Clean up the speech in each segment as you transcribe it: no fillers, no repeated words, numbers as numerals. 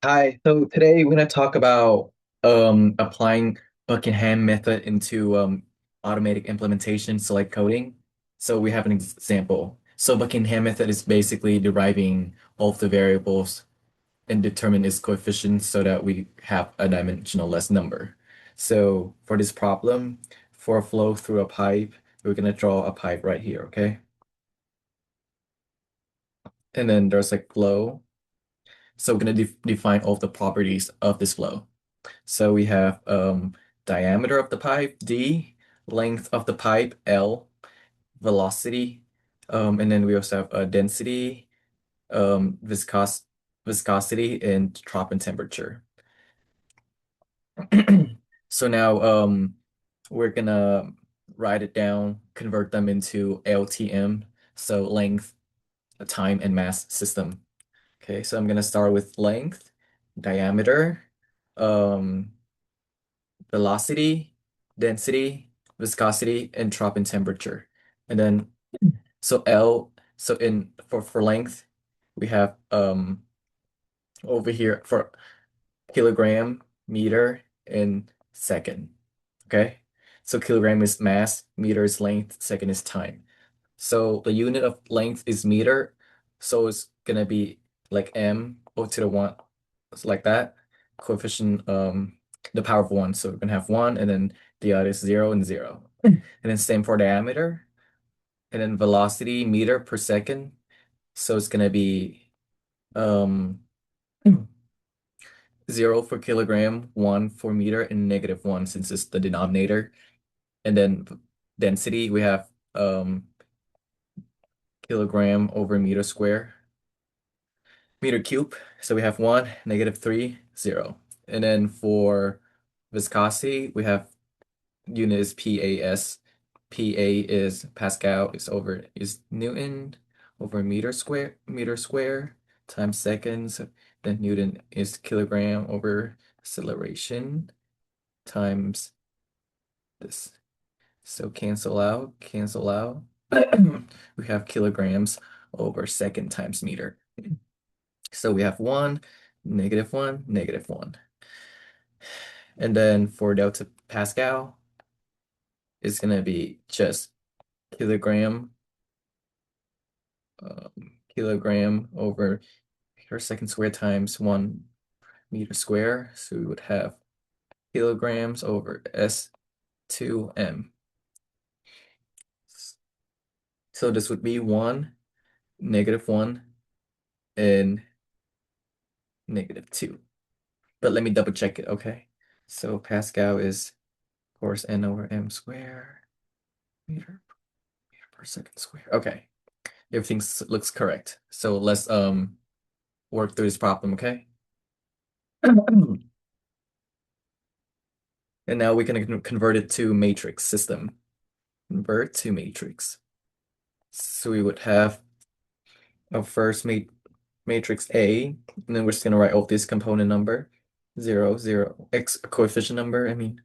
Hi, so today we're going to talk about applying Buckingham method into automatic implementation, so like coding. So we have an example. So Buckingham method is basically deriving all of the variables and determine its coefficients so that we have a dimensionless number. So for this problem, for a flow through a pipe, we're going to draw a pipe right here, okay? And then there's like flow. So we're going to define all of the properties of this flow. So we have diameter of the pipe, D, length of the pipe, L, velocity, and then we also have density, viscosity, and drop in temperature. So now we're gonna write it down, convert them into LTM, so length, time, and mass system. Okay, so I'm gonna start with length, diameter, um, velocity, density, viscosity, and drop in temperature. And then so L, so in for length, we have over here for kilogram, meter, and second. Okay? So kilogram is mass, meter is length, second is time. So the unit of length is meter, so it's gonna be like m o to the one, it's like that. Coefficient, the power of one. So we're gonna have one, and then the other is zero and zero. And then same for diameter, and then velocity, meter per second. So it's gonna be um zero for kilogram, one for meter, and negative one since it's the denominator. And then density, we have kilogram over meter square. Meter cube. So we have one, negative three, zero. And then for viscosity, we have unit is PAS. PA is Pascal is Newton over meter square times seconds. Then Newton is kilogram over acceleration times this. So cancel out, cancel out. We have kilograms over second times meter. So we have one, negative one, negative one. And then for delta Pascal, it's going to be just kilogram, kilogram over meter second square times 1 meter square. So we would have kilograms over S2M. So this would be 1, negative 1, and negative 2. But let me double check it, okay? So Pascal is, of course, N over M square, meter per second square. Okay, everything looks correct. So let's work through this problem, okay? And now we can convert it to matrix system. Convert to matrix. So we would have our first matrix A, and then we're just gonna write all this component number, 0, 0, x coefficient number, I mean,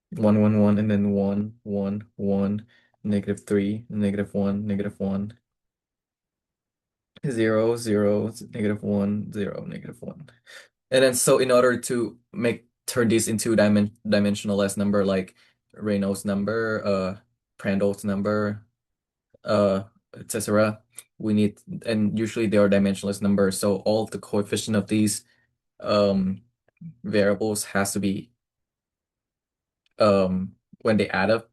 1, 1, 1, and then 1, 1, 1, negative 3, negative 1, negative 1, 0, 0, negative 1, 0, negative 1. And then so in order to turn this into dimensionless number like Reynolds number, Prandtl number, uh, etc., we need, and usually they are dimensionless numbers. So all of the coefficient of these um variables has to be when they add up,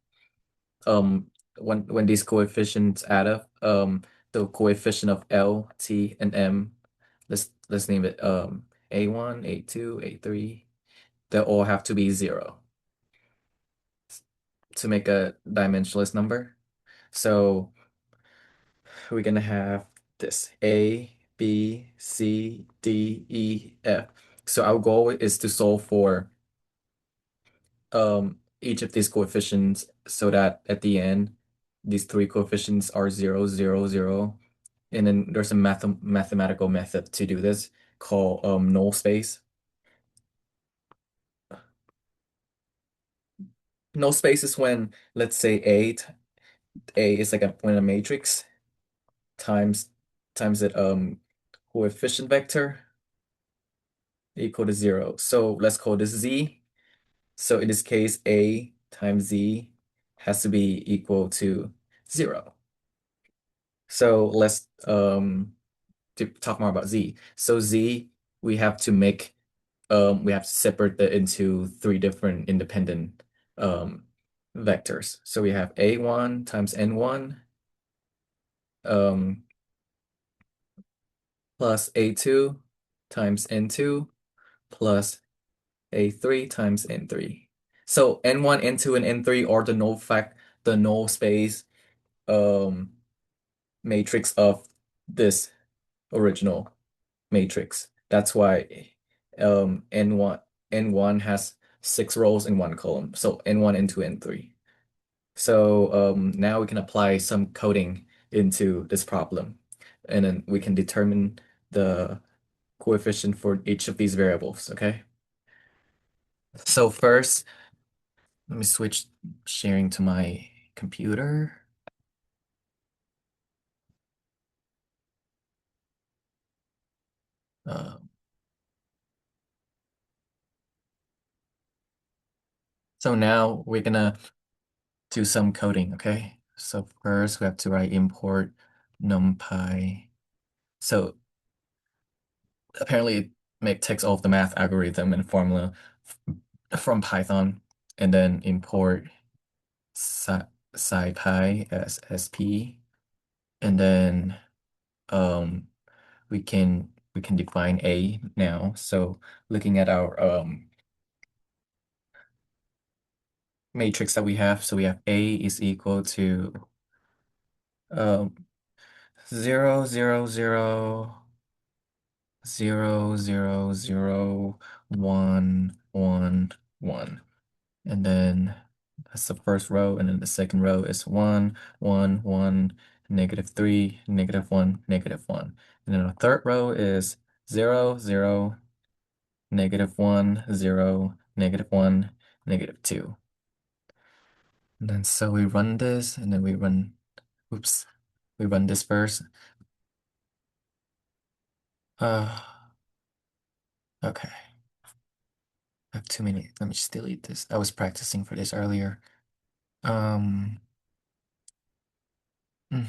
when these coefficients add up, the coefficient of L, T, and M, let's name it A1, A2, A3, they all have to be 0 to make a dimensionless number. So we're gonna have this A, B, C, D, E, F. So our goal is to solve for each of these coefficients so that at the end these three coefficients are 0, 0, 0. And then there's a mathematical method to do this called null space. Null space is when, let's say, A is like when a matrix times it coefficient vector, equal to 0. So let's call this Z. So in this case, A times Z has to be equal to 0. So let's to talk more about Z. So Z, we have to make we have to separate that into three different independent vectors. So we have A1 times N1 um, plus A2 times N2 plus A3 times N3. So N1, N2, and N3 are the null space um, matrix of this original matrix. That's why N1 has 6 rows in one column. So N1, N2, N3. So now we can apply some coding into this problem, and then we can determine the coefficient for each of these variables, okay? So first, let me switch sharing to my computer. Uh, so now we're gonna do some coding, okay? So first we have to write import numpy. So apparently it takes all of the math algorithm and formula from Python and then import scipy as sp, and then um we can define a now. So looking at our matrix that we have, so we have a is equal to um 0 0 0 0 0 0 1 1 1, and then that's the first row, and then the second row is 1 1 1 -3 -1 -1, and then the third row is 0 0 -1 0 -1 -2. And then so we run this, and then we run, oops, we run this first. Uh, okay. I have too many. Let me just delete this. I was practicing for this earlier. Um, mm,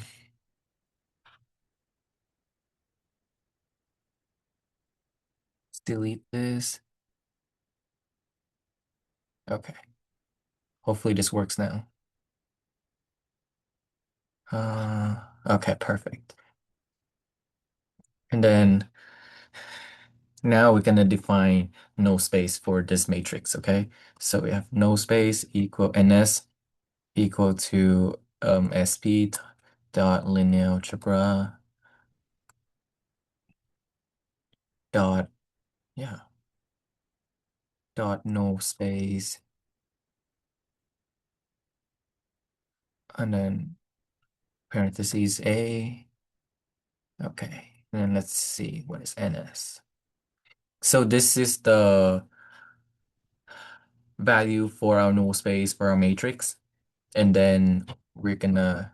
let's delete this. Okay. Hopefully this works now. Okay, perfect. And then now we're gonna define no space for this matrix, okay? So we have no space equal ns equal to sp dot linear algebra dot, yeah, dot no space, and then parentheses a. Okay, and then let's see what is ns. So this is the value for our null space for our matrix, and then we're gonna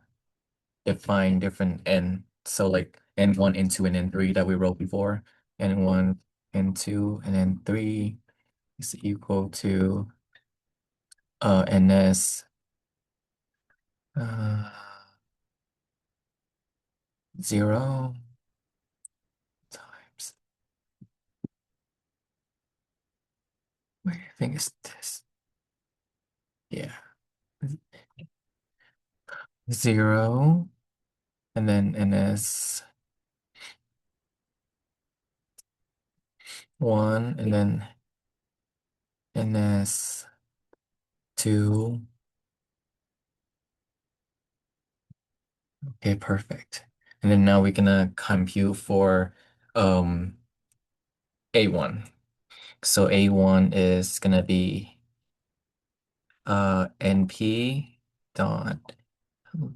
define different n. So like n1, n2, and n3 that we wrote before. n1, n2, and n3 is equal to ns 0 times, wait, I think it's this. Yeah. 0, and then ns 1, and then ns 2. Okay, perfect. And then now we're gonna compute for um A1. So A1 is gonna be NP dot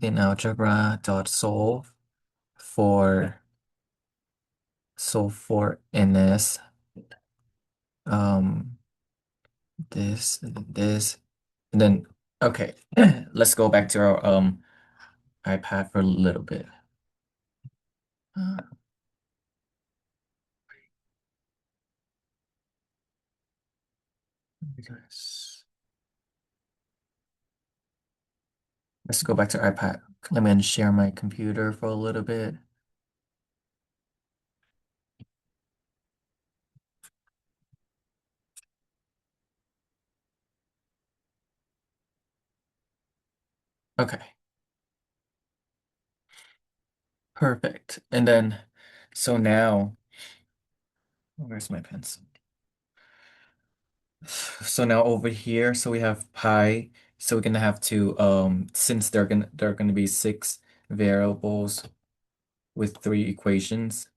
in algebra dot for solve for NS um this and then this, and then okay. Let's go back to our iPad for a little bit. Uh, Yes. Let's go back to iPad. Let me unshare my computer for a little bit. Okay, perfect. And then, so now, where's my pencil? So now over here, so we have pi. So we're gonna have to, since they're gonna be six variables with three equations,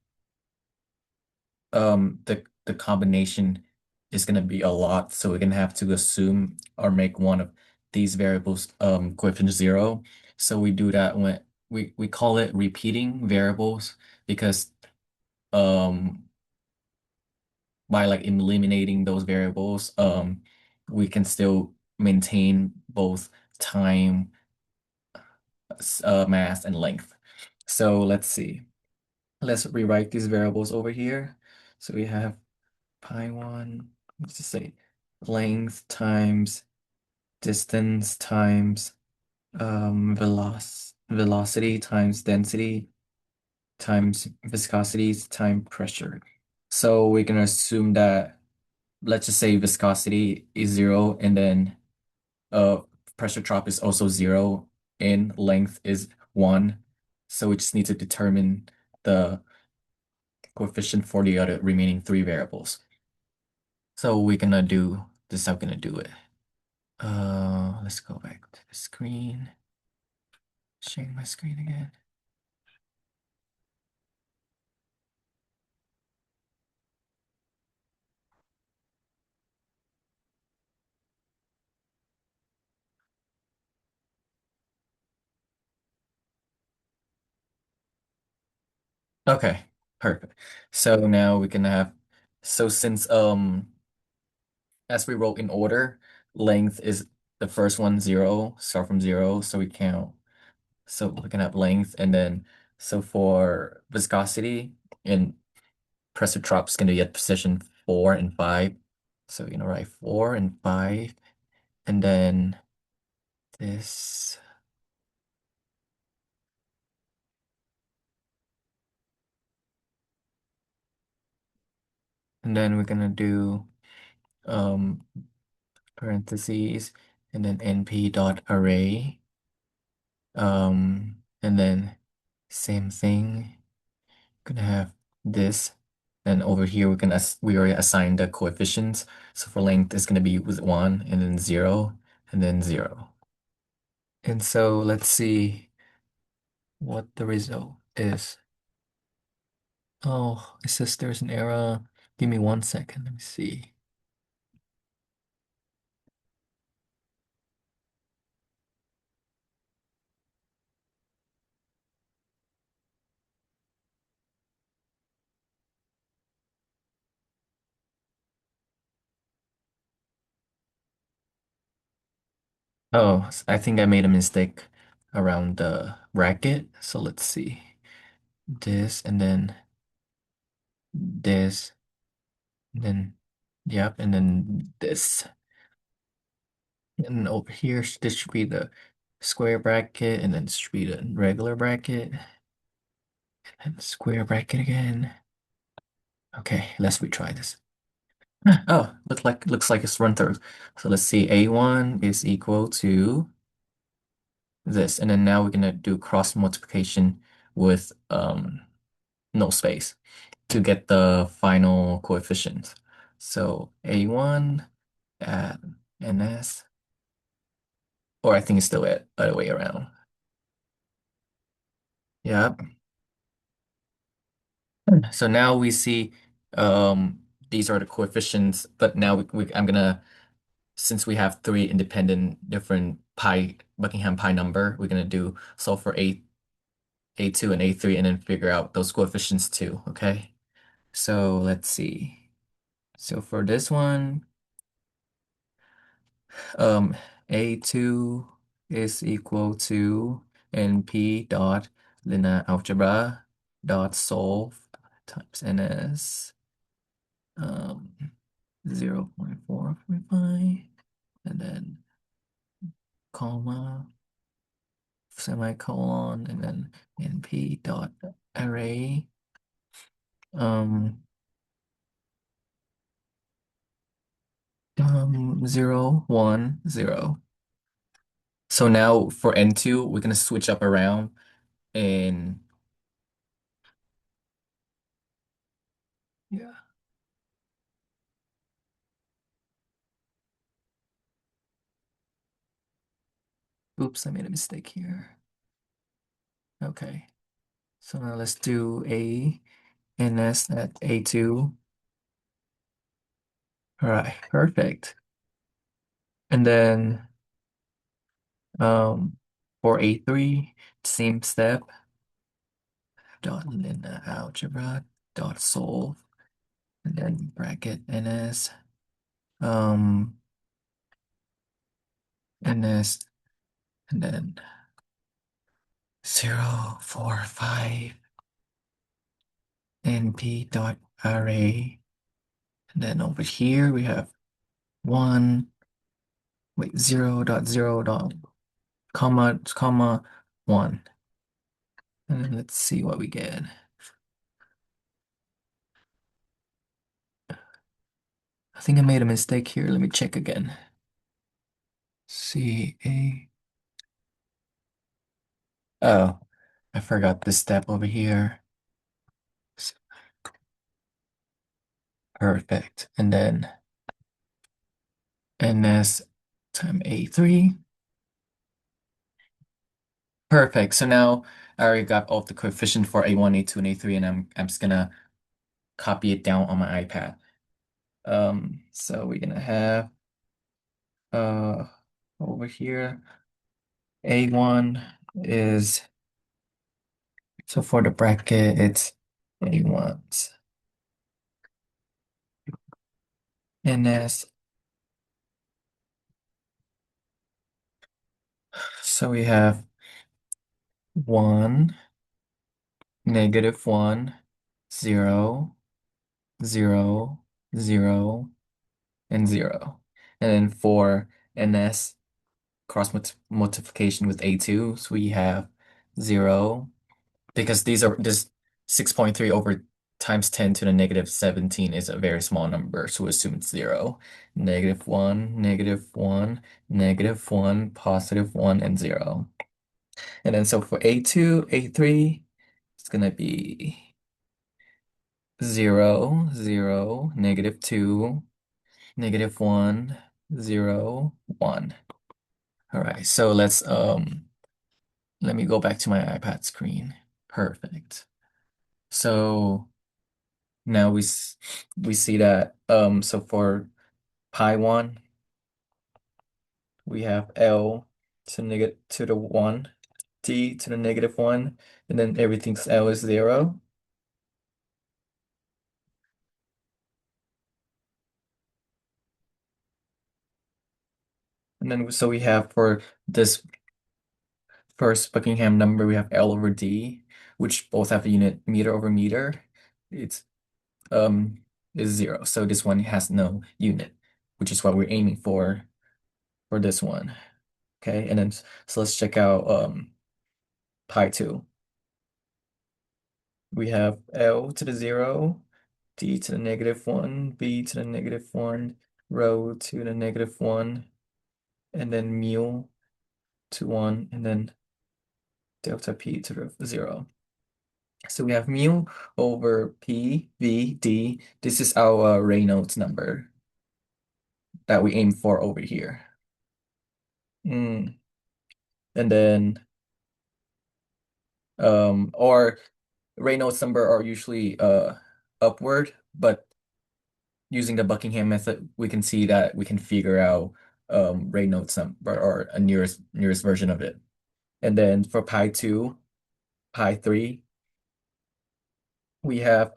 the combination is gonna be a lot. So we're gonna have to assume or make one of these variables coefficient zero. So we do that when we call it repeating variables because um by like eliminating those variables, we can still maintain both time, mass, and length. So let's see. Let's rewrite these variables over here. So we have pi one, let's just say length times distance times velocity times density times viscosity times pressure. So we can assume that let's just say viscosity is zero and then uh pressure drop is also zero and length is one. So we just need to determine the coefficient for the other remaining three variables. So we're gonna do this is how we're gonna do it. Let's go back to the screen. Sharing my screen again. Okay, perfect. So now we can have so since as we wrote in order, length is the first one zero, start from zero, so we count. So we can have length and then so for viscosity and pressure drops gonna be at position 4 and 5. So you know write 4 and 5 and then this and then we're gonna do um parentheses and then np dot array and then same thing gonna have this and over here we already assigned the coefficients so for length it's gonna be with 1 and then 0 and so let's see what the result is. Oh, it says there's an error. Give me 1 second, let me see. Oh, I think I made a mistake around the bracket. So let's see. This and then this, and then yep, and then this. And over here, this should be the square bracket, and then this should be the regular bracket, and square bracket again. Okay, let's retry this. Oh, looks like it's run through. So let's see, A1 is equal to this, and then now we're gonna do cross multiplication with no space to get the final coefficient. So A1 at NS, or I think it's still at other way around. Yep. So now we see these are the coefficients, but now I'm gonna since we have three independent different pi Buckingham pi number, we're gonna do solve for A2 and A3 and then figure out those coefficients too, okay? So let's see. So for this one, um A2 is equal to NP dot linear algebra dot solve times NS. Um 0.445, and then comma, semicolon, and then np dot array, um, 0, 1, 0. So now for N2, we're gonna switch up around and yeah. Oops, I made a mistake here. Okay. So now let's do A and S at A2. All right, perfect. And then for A3, same step, dot linear algebra, dot solve, and then bracket NS, um, NS, and then 0, 4, 5, NP dot array. And then over here we have 1, wait, 0 dot comma 1. And then let's see what we get. I think I made a mistake here. Let me check again. CA. Oh, I forgot this step over here. Perfect. And then NS time A3. Perfect. So now I already got all the coefficient for A1, A2, and A3, and I'm just gonna copy it down on my iPad. So we're gonna have uh over here A1 is, so for the bracket it's A1 NS. So we have 1, -1, 0, 0, 0, and 0. And then for NS cross multiplication with A2, so we have 0, because this 6.3 over times 10 to the -17 is a very small number, so we assume it's 0. -1, -1, -1, +1, and 0. And then so for A2, A3, it's gonna be 0, 0, -2, -1, 0, 1. All right, so let me go back to my iPad screen. Perfect. So now we see that so for pi 1, we have L to negative to the 1, T to the -1, and then everything's L is 0. And then so we have for this first Buckingham number, we have L over D, which both have a unit meter over meter. It's is 0. So this one has no unit, which is what we're aiming for this one. Okay, and then so let's check out pi 2. We have L to the 0, D to the -1, B to the -1, rho to the -1, and then mu to 1, and then delta P to the 0. So we have mu over P, V, D. This is our Reynolds number that we aim for over here. And then or Reynolds number are usually upward, but using the Buckingham method, we can see that we can figure out Reynolds number or a nearest version of it. And then for pi 2, pi 3, we have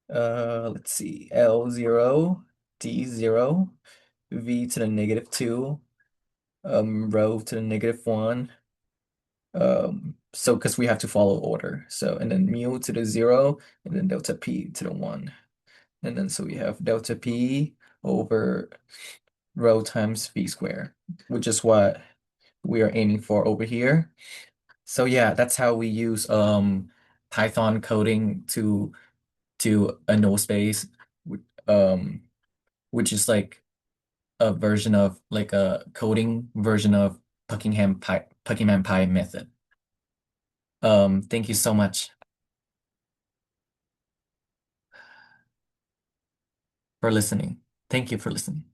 let's see, L0, D0, V to the -2, rho to the -1. So because we have to follow order. So and then mu to the 0, and then delta P to the 1. And then so we have delta P over rho times V squared, which is what we are aiming for over here. So yeah, that's how we use Python coding to a null space, um, which is like a version of like a coding version of Buckingham Pi method. Thank you so much for listening. Thank you for listening.